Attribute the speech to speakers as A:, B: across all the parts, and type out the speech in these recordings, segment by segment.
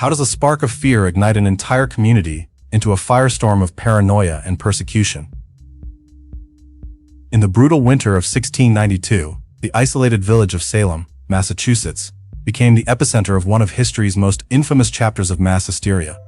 A: How does a spark of fear ignite an entire community into a firestorm of paranoia and persecution? In the brutal winter of 1692, the isolated village of Salem, Massachusetts, became the epicenter of one of history's most infamous chapters of mass hysteria.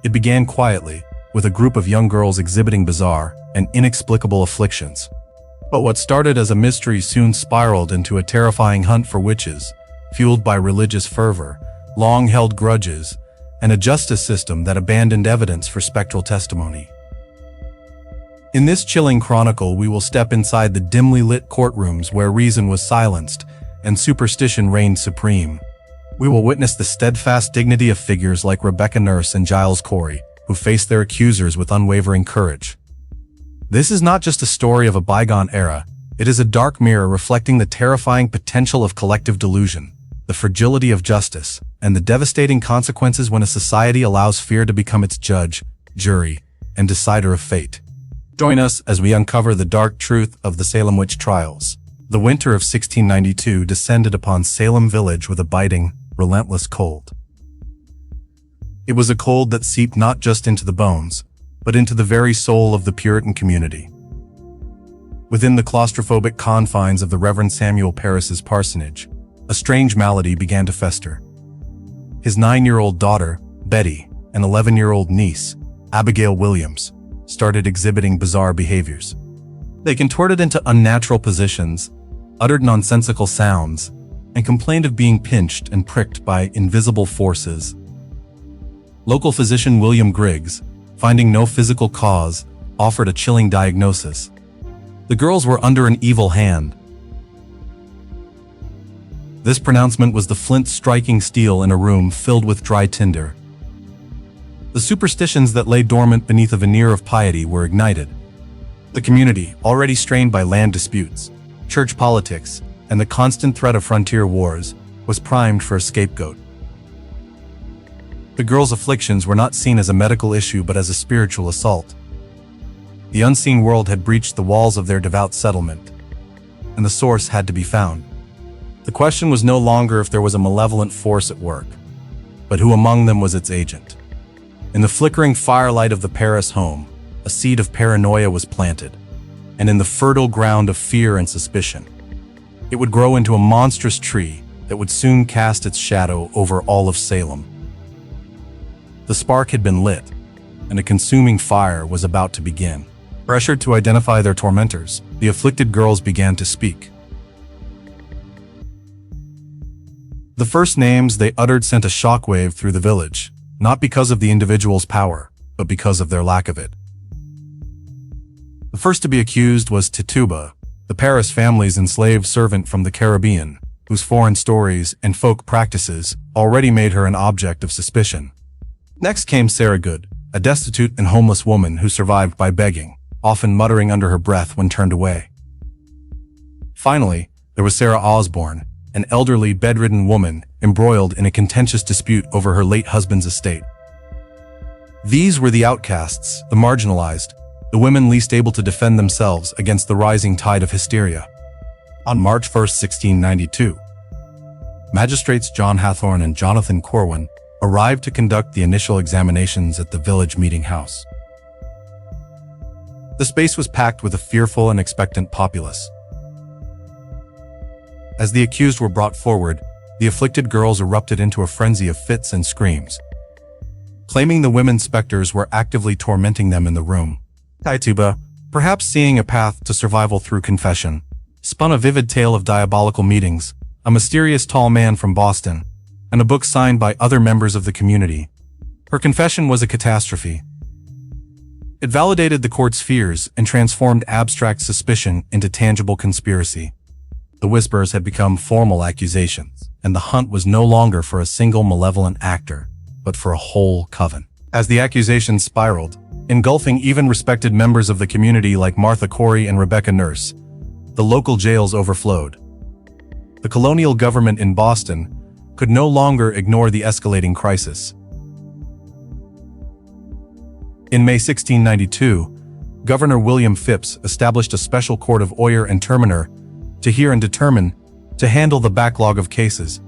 A: It began quietly, with a group of young girls exhibiting bizarre and inexplicable afflictions. But what started as a mystery soon spiraled into a terrifying hunt for witches, fueled by religious fervor, long-held grudges, and a justice system that abandoned evidence for spectral testimony. In this chilling chronicle, we will step inside the dimly lit courtrooms where reason was silenced and superstition reigned supreme. We will witness the steadfast dignity of figures like Rebecca Nurse and Giles Corey, who faced their accusers with unwavering courage. This is not just a story of a bygone era, it is a dark mirror reflecting the terrifying potential of collective delusion, the fragility of justice, and the devastating consequences when a society allows fear to become its judge, jury, and decider of fate. Join us as we uncover the dark truth of the Salem Witch Trials. The winter of 1692 descended upon Salem Village with a biting, relentless cold. It was a cold that seeped not just into the bones, but into the very soul of the Puritan community. Within the claustrophobic confines of the Reverend Samuel Parris's parsonage, a strange malady began to fester. His 9-year-old daughter, Betty, and 11-year-old niece, Abigail Williams, started exhibiting bizarre behaviors. They contorted into unnatural positions, uttered nonsensical sounds, and complained of being pinched and pricked by invisible forces. Local physician William Griggs, finding no physical cause, offered a chilling diagnosis. The girls were under an evil hand. This pronouncement was the flint striking steel in a room filled with dry tinder. The superstitions that lay dormant beneath a veneer of piety were ignited. The community, already strained by land disputes, church politics, and the constant threat of frontier wars, was primed for a scapegoat. The girls' afflictions were not seen as a medical issue but as a spiritual assault. The unseen world had breached the walls of their devout settlement, and the source had to be found. The question was no longer if there was a malevolent force at work, but who among them was its agent. In the flickering firelight of the Parris home, a seed of paranoia was planted, and in the fertile ground of fear and suspicion, it would grow into a monstrous tree that would soon cast its shadow over all of Salem. The spark had been lit, and a consuming fire was about to begin. Pressured to identify their tormentors, the afflicted girls began to speak. The first names they uttered sent a shockwave through the village, not because of the individual's power, but because of their lack of it. The first to be accused was Tituba, the Parris family's enslaved servant from the Caribbean, whose foreign stories and folk practices already made her an object of suspicion. Next came Sarah Good, a destitute and homeless woman who survived by begging, often muttering under her breath when turned away. Finally, there was Sarah Osborne, an elderly, bedridden woman embroiled in a contentious dispute over her late husband's estate. These were the outcasts, the marginalized, the women least able to defend themselves against the rising tide of hysteria. On March 1, 1692, magistrates John Hathorne and Jonathan Corwin arrived to conduct the initial examinations at the village meeting house. The space was packed with a fearful and expectant populace. As the accused were brought forward, the afflicted girls erupted into a frenzy of fits and screams, claiming the women specters were actively tormenting them in the room. Tituba, perhaps seeing a path to survival through confession, spun a vivid tale of diabolical meetings, a mysterious tall man from Boston, and a book signed by other members of the community. Her confession was a catastrophe. It validated the court's fears and transformed abstract suspicion into tangible conspiracy. The whispers had become formal accusations, and the hunt was no longer for a single malevolent actor, but for a whole coven. As the accusations spiraled, engulfing even respected members of the community like Martha Corey and Rebecca Nurse, the local jails overflowed. The colonial government in Boston could no longer ignore the escalating crisis. In May 1692, Governor William Phips established a special court of oyer and terminer to hear and determine to handle the backlog of cases.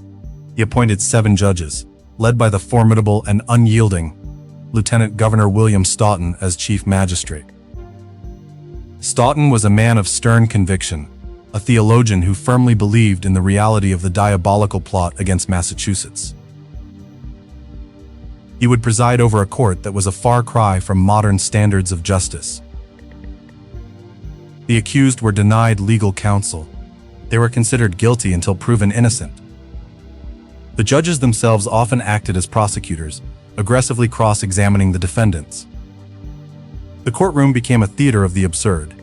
A: He appointed 7 judges, led by the formidable and unyielding Lieutenant Governor William Stoughton as Chief Magistrate. Stoughton was a man of stern conviction, a theologian who firmly believed in the reality of the diabolical plot against Massachusetts. He would preside over a court that was a far cry from modern standards of justice. The accused were denied legal counsel. They were considered guilty until proven innocent. The judges themselves often acted as prosecutors, aggressively cross-examining the defendants. The courtroom became a theater of the absurd.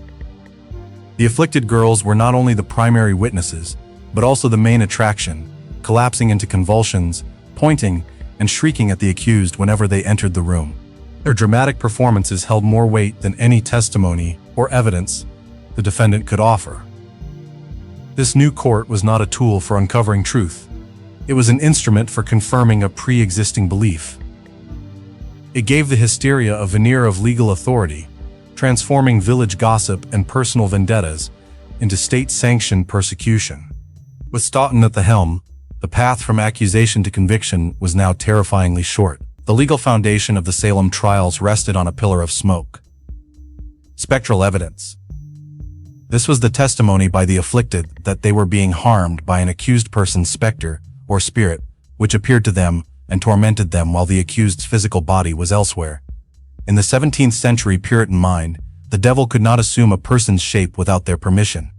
A: The afflicted girls were not only the primary witnesses, but also the main attraction, collapsing into convulsions, pointing, and shrieking at the accused whenever they entered the room. Their dramatic performances held more weight than any testimony or evidence the defendant could offer. This new court was not a tool for uncovering truth. It was an instrument for confirming a pre-existing belief. It gave the hysteria a veneer of legal authority, transforming village gossip and personal vendettas into state-sanctioned persecution. With Stoughton at the helm, the path from accusation to conviction was now terrifyingly short. The legal foundation of the Salem trials rested on a pillar of smoke. Spectral evidence. This was the testimony by the afflicted that they were being harmed by an accused person's specter or spirit, which appeared to them and tormented them while the accused's physical body was elsewhere. In the 17th century Puritan mind, the devil could not assume a person's shape without their permission.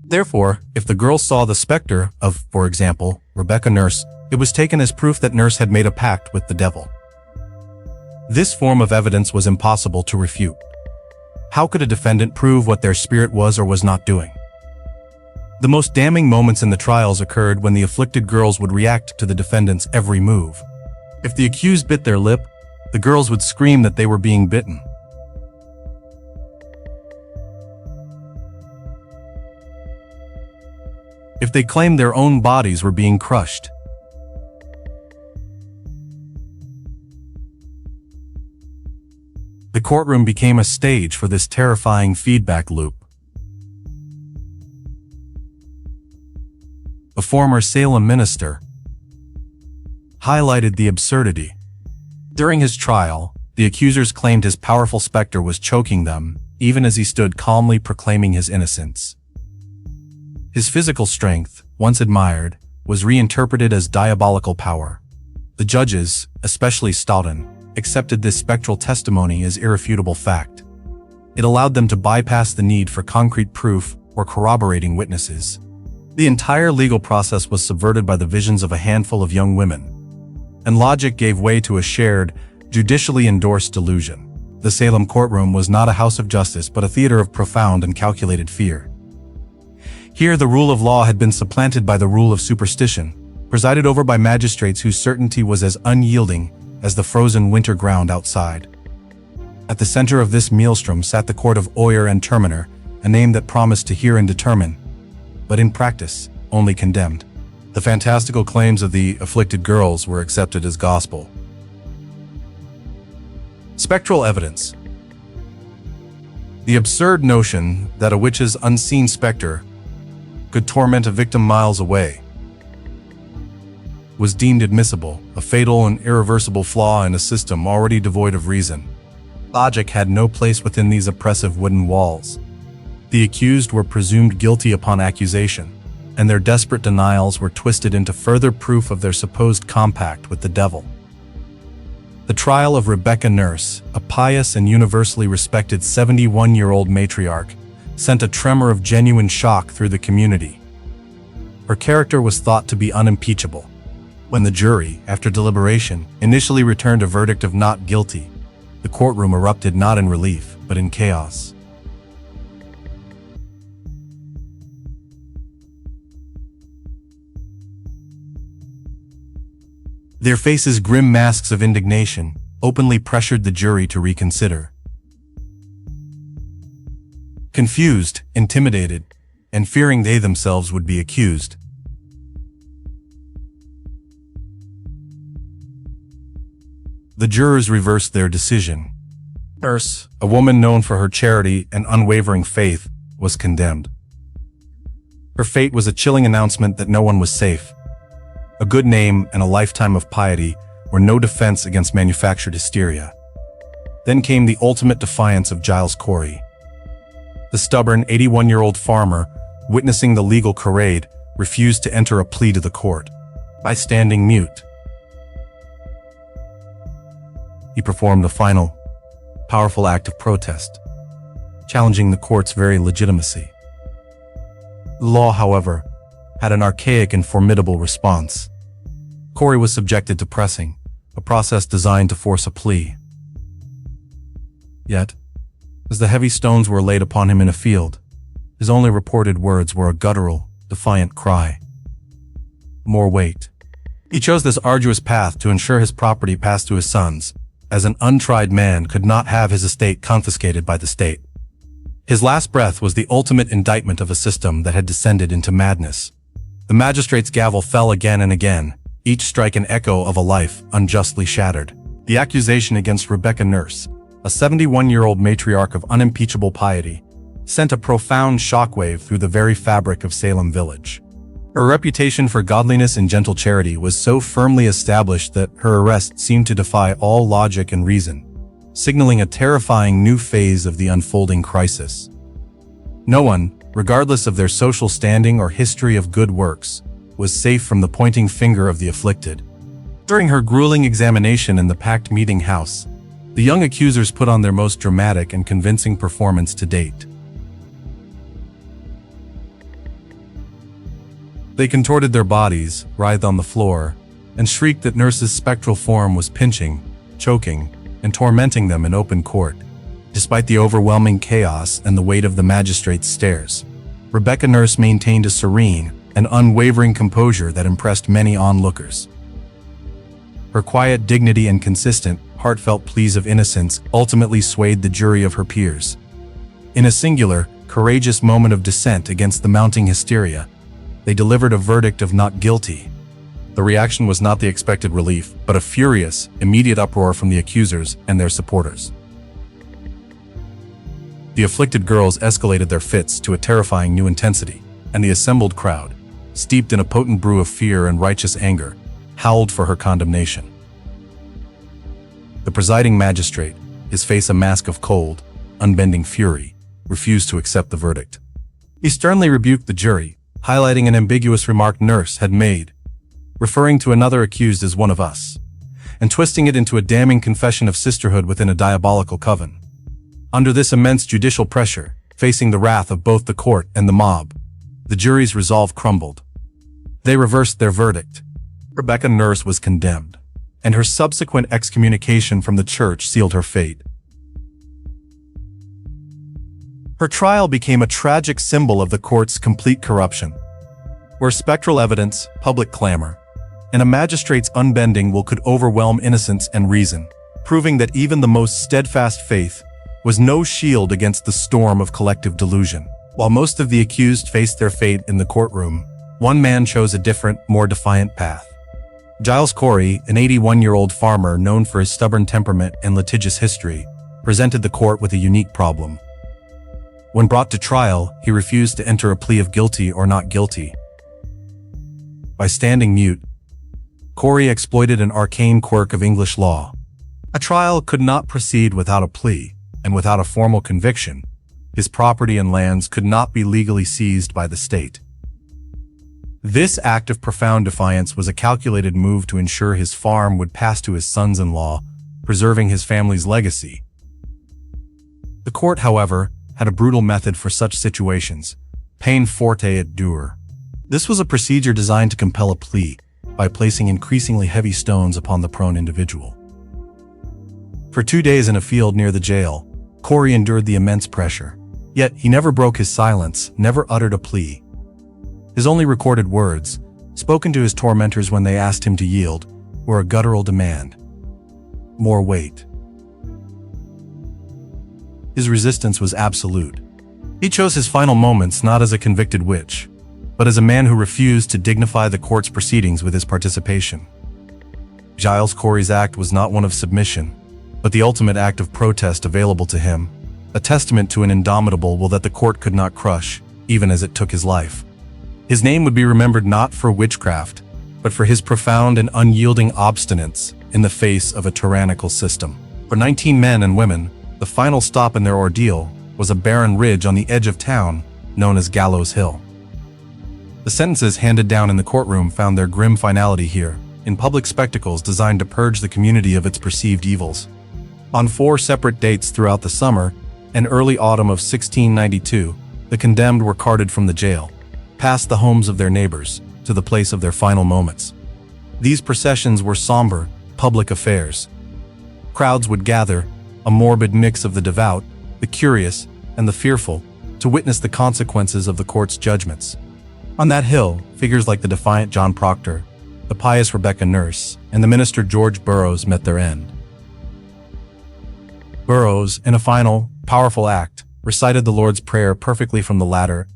A: Therefore, if the girls saw the specter of, for example, Rebecca Nurse, it was taken as proof that Nurse had made a pact with the devil. This form of evidence was impossible to refute. How could a defendant prove what their spirit was or was not doing? The most damning moments in the trials occurred when the afflicted girls would react to the defendant's every move. If the accused bit their lip, the girls would scream that they were being bitten. If they claimed their own bodies were being crushed. The courtroom became a stage for this terrifying feedback loop. A former Salem minister highlighted the absurdity. During his trial, the accusers claimed his powerful specter was choking them, even as he stood calmly proclaiming his innocence. His physical strength, once admired, was reinterpreted as diabolical power. The judges, especially Stoughton, accepted this spectral testimony as irrefutable fact. It allowed them to bypass the need for concrete proof or corroborating witnesses. The entire legal process was subverted by the visions of a handful of young women, and logic gave way to a shared, judicially endorsed delusion. The Salem courtroom was not a house of justice but a theater of profound and calculated fear. Here the rule of law had been supplanted by the rule of superstition, presided over by magistrates whose certainty was as unyielding as the frozen winter ground outside. At the center of this maelstrom sat the court of Oyer and Terminer, a name that promised to hear and determine, but in practice only condemned. The fantastical claims of the afflicted girls were accepted as gospel. Spectral evidence. The absurd notion that a witch's unseen specter could torment a victim miles away was deemed admissible, a fatal and irreversible flaw in a system already devoid of reason. Logic had no place within these oppressive wooden walls. The accused were presumed guilty upon accusation, and their desperate denials were twisted into further proof of their supposed compact with the devil. The trial of Rebecca Nurse, a pious and universally respected 71-year-old matriarch, sent a tremor of genuine shock through the community. Her character was thought to be unimpeachable. When the jury, after deliberation, initially returned a verdict of not guilty, the courtroom erupted not in relief, but in chaos. Their faces grim masks of indignation openly pressured the jury to reconsider. Confused, intimidated, and fearing they themselves would be accused, the jurors reversed their decision. Nurse, a woman known for her charity and unwavering faith, was condemned. Her fate was a chilling announcement that no one was safe. A good name and a lifetime of piety or no defense against manufactured hysteria. Then came the ultimate defiance of Giles Corey. The stubborn 81-year-old farmer, witnessing the legal charade, refused to enter a plea to the court. By standing mute, he performed the final, powerful act of protest, challenging the court's very legitimacy. The law, however, had an archaic and formidable response. Corey was subjected to pressing, a process designed to force a plea. Yet, as the heavy stones were laid upon him in a field, his only reported words were a guttural, defiant cry. More weight. He chose this arduous path to ensure his property passed to his sons, as an untried man could not have his estate confiscated by the state. His last breath was the ultimate indictment of a system that had descended into madness. The magistrate's gavel fell again and again, each strike an echo of a life unjustly shattered. The accusation against Rebecca Nurse, a 71-year-old matriarch of unimpeachable piety, sent a profound shockwave through the very fabric of Salem Village. Her reputation for godliness and gentle charity was so firmly established that her arrest seemed to defy all logic and reason, signaling a terrifying new phase of the unfolding crisis. No one, regardless of their social standing or history of good works, was safe from the pointing finger of the afflicted. During her grueling examination in the packed meeting house, the young accusers put on their most dramatic and convincing performance to date. They contorted their bodies, writhed on the floor, and shrieked that Nurse's spectral form was pinching, choking, and tormenting them in open court. Despite the overwhelming chaos and the weight of the magistrate's stares, Rebecca Nurse maintained a serene and unwavering composure that impressed many onlookers. Her quiet dignity and consistent, heartfelt pleas of innocence ultimately swayed the jury of her peers. In a singular, courageous moment of dissent against the mounting hysteria, they delivered a verdict of not guilty. The reaction was not the expected relief, but a furious, immediate uproar from the accusers and their supporters. The afflicted girls escalated their fits to a terrifying new intensity, and the assembled crowd, steeped in a potent brew of fear and righteous anger, howled for her condemnation. The presiding magistrate, his face a mask of cold, unbending fury, refused to accept the verdict. He sternly rebuked the jury, highlighting an ambiguous remark Nurse had made, referring to another accused as one of us, and twisting it into a damning confession of sisterhood within a diabolical coven. Under this immense judicial pressure, facing the wrath of both the court and the mob, the jury's resolve crumbled. They reversed their verdict. Rebecca Nurse was condemned, and her subsequent excommunication from the church sealed her fate. Her trial became a tragic symbol of the court's complete corruption, where spectral evidence, public clamor, and a magistrate's unbending will could overwhelm innocence and reason, proving that even the most steadfast faith was no shield against the storm of collective delusion. While most of the accused faced their fate in the courtroom, one man chose a different, more defiant path. Giles Corey, an 81-year-old farmer known for his stubborn temperament and litigious history, presented the court with a unique problem. When brought to trial, he refused to enter a plea of guilty or not guilty. By standing mute, Corey exploited an arcane quirk of English law. A trial could not proceed without a plea, and without a formal conviction, his property and lands could not be legally seized by the state. This act of profound defiance was a calculated move to ensure his farm would pass to his sons-in-law, preserving his family's legacy. The court, however, had a brutal method for such situations, peine forte et dure. This was a procedure designed to compel a plea by placing increasingly heavy stones upon the prone individual. For 2 days in a field near the jail, Corey endured the immense pressure. Yet he never broke his silence, never uttered a plea. His only recorded words, spoken to his tormentors when they asked him to yield, were a guttural demand. More weight. His resistance was absolute. He chose his final moments not as a convicted witch, but as a man who refused to dignify the court's proceedings with his participation. Giles Corey's act was not one of submission, but the ultimate act of protest available to him, a testament to an indomitable will that the court could not crush, even as it took his life. His name would be remembered not for witchcraft, but for his profound and unyielding obstinance, in the face of a tyrannical system. For 19 men and women, the final stop in their ordeal was a barren ridge on the edge of town known as Gallows Hill. The sentences handed down in the courtroom found their grim finality here, in public spectacles designed to purge the community of its perceived evils. On 4 separate dates throughout the summer and early autumn of 1692, the condemned were carted from the jail, past the homes of their neighbors, to the place of their final moments. These processions were somber, public affairs. Crowds would gather, a morbid mix of the devout, the curious, and the fearful, to witness the consequences of the court's judgments. On that hill, figures like the defiant John Proctor, the pious Rebecca Nurse, and the minister George Burroughs met their end. Burroughs, in a final, powerful act, recited the Lord's Prayer perfectly from the latter,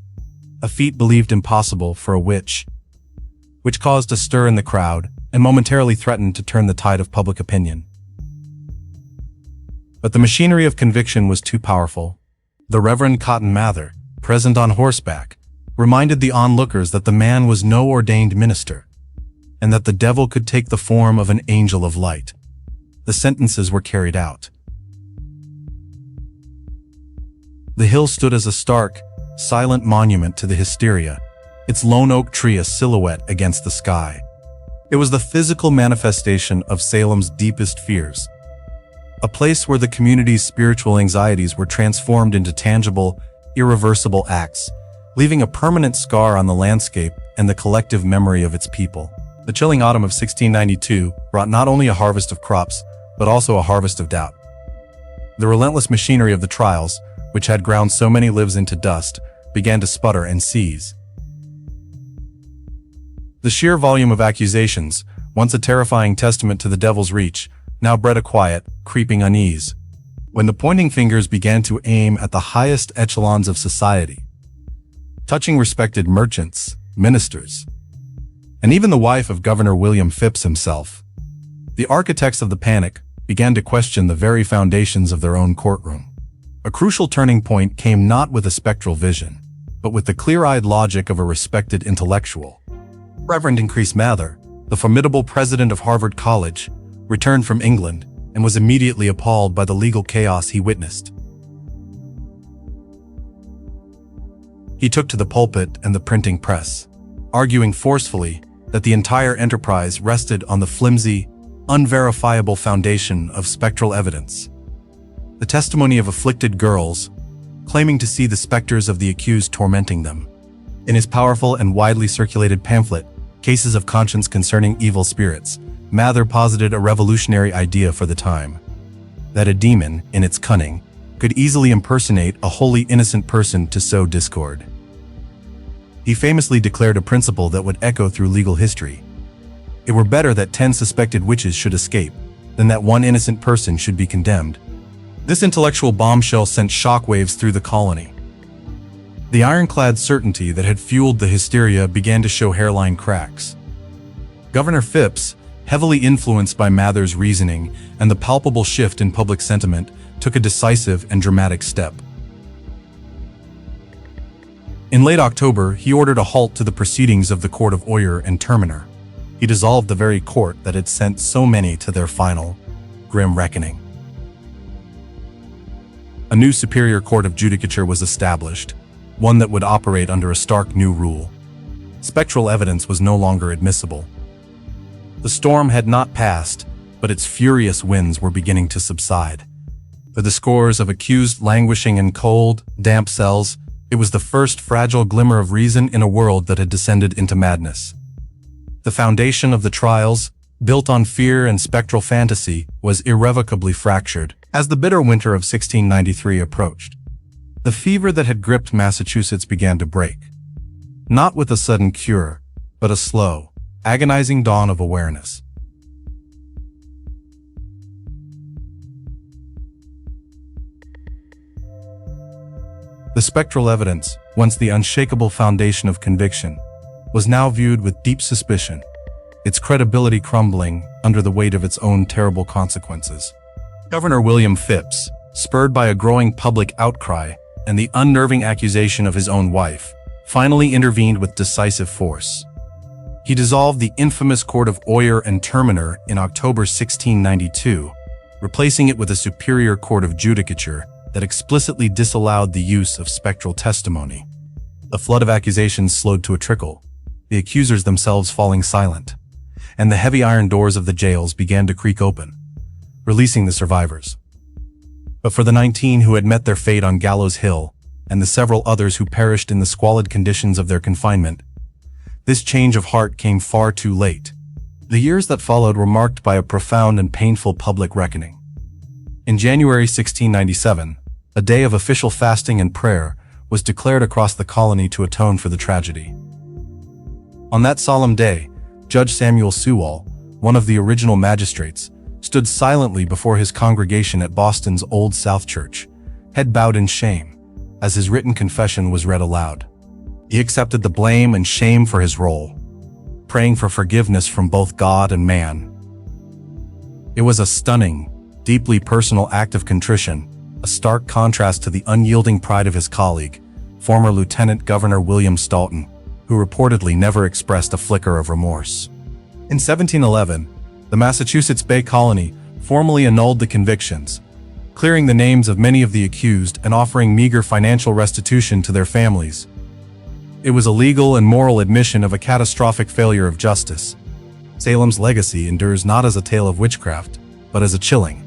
A: a feat believed impossible for a witch, which caused a stir in the crowd and momentarily threatened to turn the tide of public opinion. But the machinery of conviction was too powerful. The Reverend Cotton Mather, present on horseback, reminded the onlookers that the man was no ordained minister, and that the devil could take the form of an angel of light. The sentences were carried out. The hill stood as a stark, silent monument to the hysteria, its lone oak tree a silhouette against the sky. It was the physical manifestation of Salem's deepest fears, a place where the community's spiritual anxieties were transformed into tangible, irreversible acts, leaving a permanent scar on the landscape and the collective memory of its people. The chilling autumn of 1692 brought not only a harvest of crops, but also a harvest of doubt. The relentless machinery of the trials, which had ground so many lives into dust, began to sputter and seize. The sheer volume of accusations, once a terrifying testament to the devil's reach, now bred a quiet, creeping unease. When the pointing fingers began to aim at the highest echelons of society, touching respected merchants, ministers, and even the wife of Governor William Phipps himself, the architects of the panic began to question the very foundations of their own courtroom. A crucial turning point came not with a spectral vision, but with the clear-eyed logic of a respected intellectual. Reverend Increase Mather, the formidable president of Harvard College, returned from England and was immediately appalled by the legal chaos he witnessed. He took to the pulpit and the printing press, arguing forcefully that the entire enterprise rested on the flimsy, unverifiable foundation of spectral evidence. The testimony of afflicted girls, claiming to see the specters of the accused tormenting them. In his powerful and widely circulated pamphlet, Cases of Conscience Concerning Evil Spirits, Mather posited a revolutionary idea for the time: that a demon, in its cunning, could easily impersonate a wholly innocent person to sow discord. He famously declared a principle that would echo through legal history. It were better that 10 suspected witches should escape, than that one innocent person should be condemned. This intellectual bombshell sent shockwaves through the colony. The ironclad certainty that had fueled the hysteria began to show hairline cracks. Governor Phipps, heavily influenced by Mather's reasoning and the palpable shift in public sentiment, took a decisive and dramatic step. In late October, he ordered a halt to the proceedings of the Court of Oyer and Terminer. He dissolved the very court that had sent so many to their final, grim reckoning. A new superior court of judicature was established, one that would operate under a stark new rule. Spectral evidence was no longer admissible. The storm had not passed, but its furious winds were beginning to subside. For the scores of accused languishing in cold, damp cells, it was the first fragile glimmer of reason in a world that had descended into madness. The foundation of the trials, built on fear and spectral fantasy, was irrevocably fractured as the bitter winter of 1693 approached. The fever that had gripped Massachusetts began to break. Not with a sudden cure, but a slow, agonizing dawn of awareness. The spectral evidence, once the unshakable foundation of conviction, was now viewed with deep suspicion, its credibility crumbling under the weight of its own terrible consequences. Governor William Phipps, spurred by a growing public outcry and the unnerving accusation of his own wife, finally intervened with decisive force. He dissolved the infamous Court of Oyer and Terminer in October 1692, replacing it with a superior court of judicature that explicitly disallowed the use of spectral testimony. The flood of accusations slowed to a trickle, the accusers themselves falling silent, and the heavy iron doors of the jails began to creak open, releasing the survivors. But for the 19 who had met their fate on Gallows Hill, and the several others who perished in the squalid conditions of their confinement, this change of heart came far too late. The years that followed were marked by a profound and painful public reckoning. In January 1697, a day of official fasting and prayer was declared across the colony to atone for the tragedy. On that solemn day, Judge Samuel Sewall, one of the original magistrates, stood silently before his congregation at Boston's Old South Church, head bowed in shame, as his written confession was read aloud. He accepted the blame and shame for his role, praying for forgiveness from both God and man. It was a stunning, deeply personal act of contrition, a stark contrast to the unyielding pride of his colleague, former Lieutenant Governor William Stoughton, who reportedly never expressed a flicker of remorse. In 1711, the Massachusetts Bay Colony formally annulled the convictions, clearing the names of many of the accused and offering meager financial restitution to their families. It was a legal and moral admission of a catastrophic failure of justice. Salem's legacy endures not as a tale of witchcraft, but as a chilling,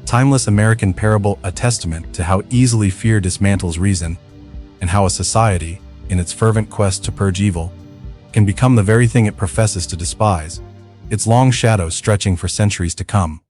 A: timeless American parable, a testament to how easily fear dismantles reason, and how a society, in its fervent quest to purge evil, can become the very thing it professes to despise, its long shadow stretching for centuries to come.